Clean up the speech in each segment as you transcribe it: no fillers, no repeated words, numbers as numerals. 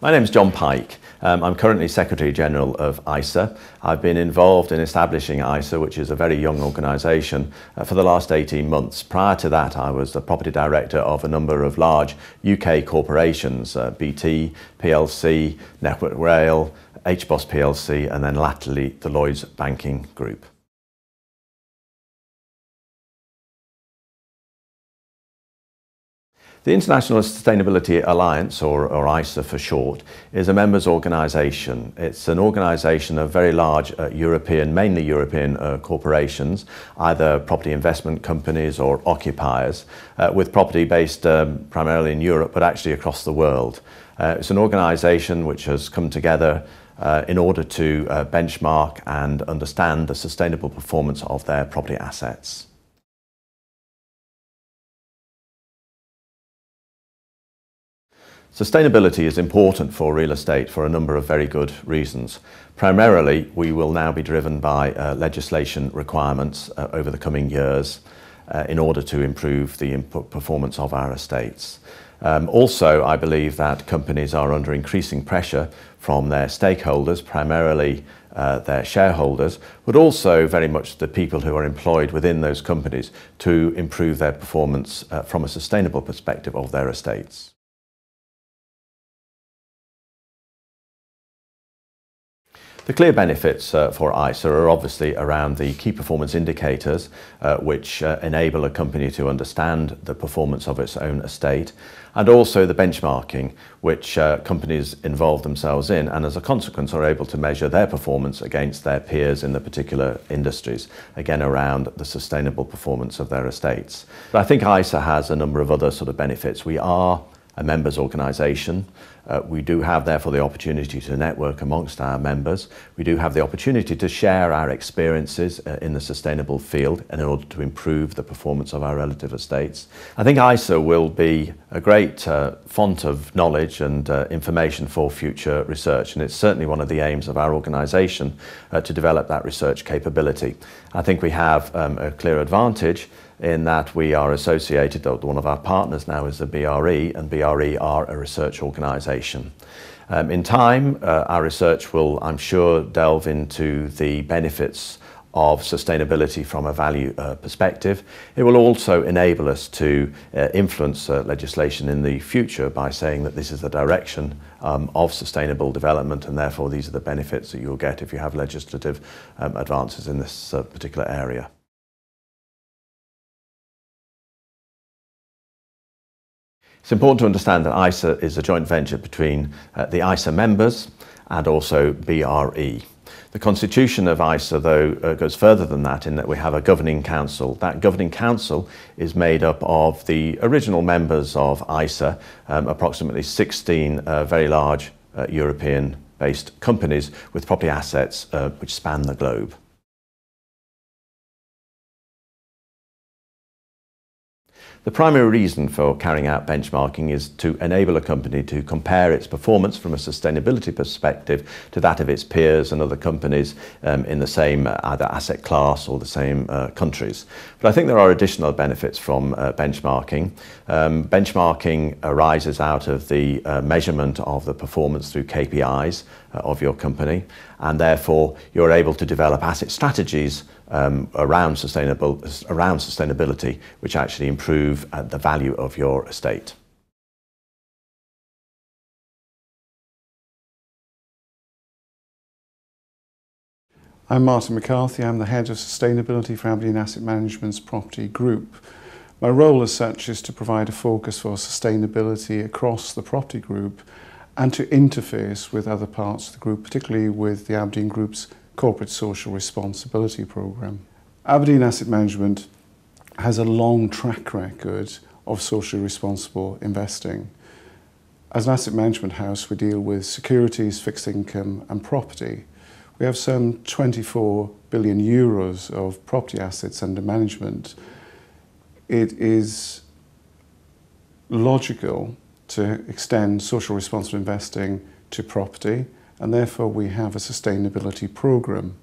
My name is John Pike. I'm currently Secretary General of ISA. I've been involved in establishing ISA, which is a very young organisation, for the last 18 months. Prior to that, I was the Property Director of a number of large UK corporations, BT, PLC, Network Rail, HBOS PLC, and then latterly the Lloyds Banking Group. The International Sustainability Alliance, or ISA for short, is a members organisation. It's an organisation of very large mainly European corporations, either property investment companies or occupiers, with property based primarily in Europe, but actually across the world. It's an organisation which has come together in order to benchmark and understand the sustainable performance of their property assets. Sustainability is important for real estate for a number of very good reasons. Primarily, we will now be driven by legislation requirements over the coming years in order to improve the input performance of our estates. Also, I believe that companies are under increasing pressure from their stakeholders, primarily their shareholders, but also very much the people who are employed within those companies to improve their performance from a sustainable perspective of their estates. The clear benefits for ISA are obviously around the key performance indicators which enable a company to understand the performance of its own estate, and also the benchmarking which companies involve themselves in, and as a consequence are able to measure their performance against their peers in the particular industries, again around the sustainable performance of their estates. But I think ISA has a number of other sort of benefits. We are a members organisation. We do have therefore the opportunity to network amongst our members. We do have the opportunity to share our experiences in the sustainable field in order to improve the performance of our relative estates. I think ISA will be a great font of knowledge and information for future research, and it's certainly one of the aims of our organisation to develop that research capability. I think we have a clear advantage in that we are associated, one of our partners now is the BRE, and BRE are a research organisation. In time, our research will, I'm sure, delve into the benefits of sustainability from a value perspective. It will also enable us to influence legislation in the future by saying that this is the direction of sustainable development, and therefore these are the benefits that you'll get if you have legislative advances in this particular area. It's important to understand that ISA is a joint venture between the ISA members and also BRE. The constitution of ISA, though, goes further than that in that we have a governing council. That governing council is made up of the original members of ISA, approximately 16 very large European-based companies with property assets which span the globe. The primary reason for carrying out benchmarking is to enable a company to compare its performance from a sustainability perspective to that of its peers and other companies in the same either asset class or the same countries. But I think there are additional benefits from benchmarking. Benchmarking arises out of the measurement of the performance through KPIs of your company, and therefore you're able to develop asset strategies around sustainability, which actually improve the value of your estate. I'm Martyn McCarthy. I'm the Head of Sustainability for Aberdeen Asset Management's Property Group. My role as such is to provide a focus for sustainability across the property group and to interface with other parts of the group, particularly with the Aberdeen Group's Corporate Social Responsibility Programme. Aberdeen Asset Management has a long track record of socially responsible investing. As an asset management house, we deal with securities, fixed income and property. We have some 24 billion euros of property assets under management. It is logical to extend social responsible investing to property, and therefore we have a sustainability programme.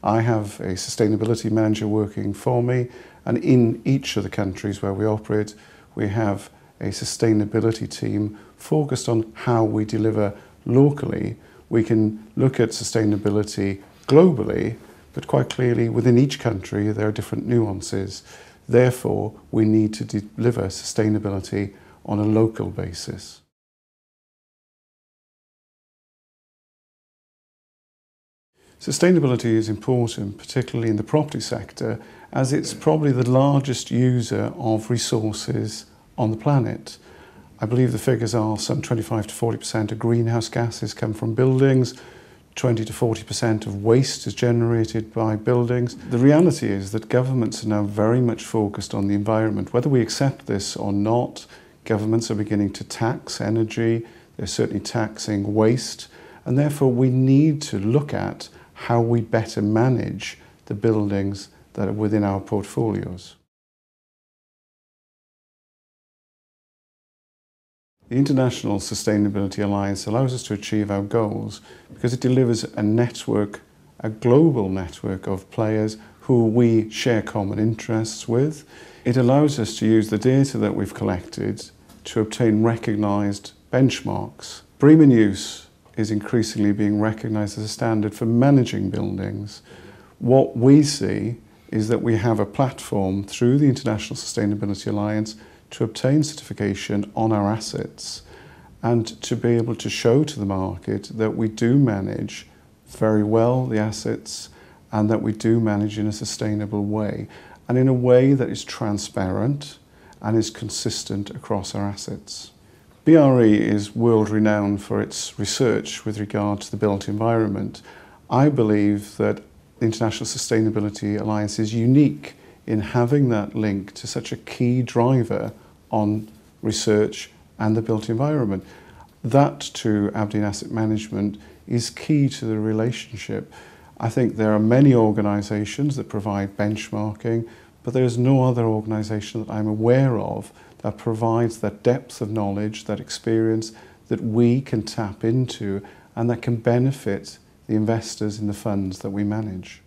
I have a sustainability manager working for me, and in each of the countries where we operate, we have a sustainability team focused on how we deliver locally. We can look at sustainability globally, but quite clearly within each country there are different nuances. Therefore, we need to deliver sustainability on a local basis. Sustainability is important, particularly in the property sector, as it's probably the largest user of resources on the planet. I believe the figures are some 25 to 40% of greenhouse gases come from buildings, 20 to 40% of waste is generated by buildings. The reality is that governments are now very much focused on the environment. Whether we accept this or not, governments are beginning to tax energy, they're certainly taxing waste, and therefore we need to look at how we better manage the buildings that are within our portfolios. The International Sustainability Alliance allows us to achieve our goals because it delivers a network, a global network of players who we share common interests with. It allows us to use the data that we've collected to obtain recognised benchmarks. BRE in use is increasingly being recognised as a standard for managing buildings. What we see is that we have a platform through the International Sustainability Alliance to obtain certification on our assets and to be able to show to the market that we do manage very well the assets and that we do manage in a sustainable way and in a way that is transparent and is consistent across our assets. BRE is world renowned for its research with regard to the built environment. I believe that the International Sustainability Alliance is unique in having that link to such a key driver on research and the built environment. That to Aberdeen Asset Management is key to the relationship. I think there are many organisations that provide benchmarking, but there is no other organisation that I'm aware of that provides that depth of knowledge, that experience that we can tap into and that can benefit the investors in the funds that we manage.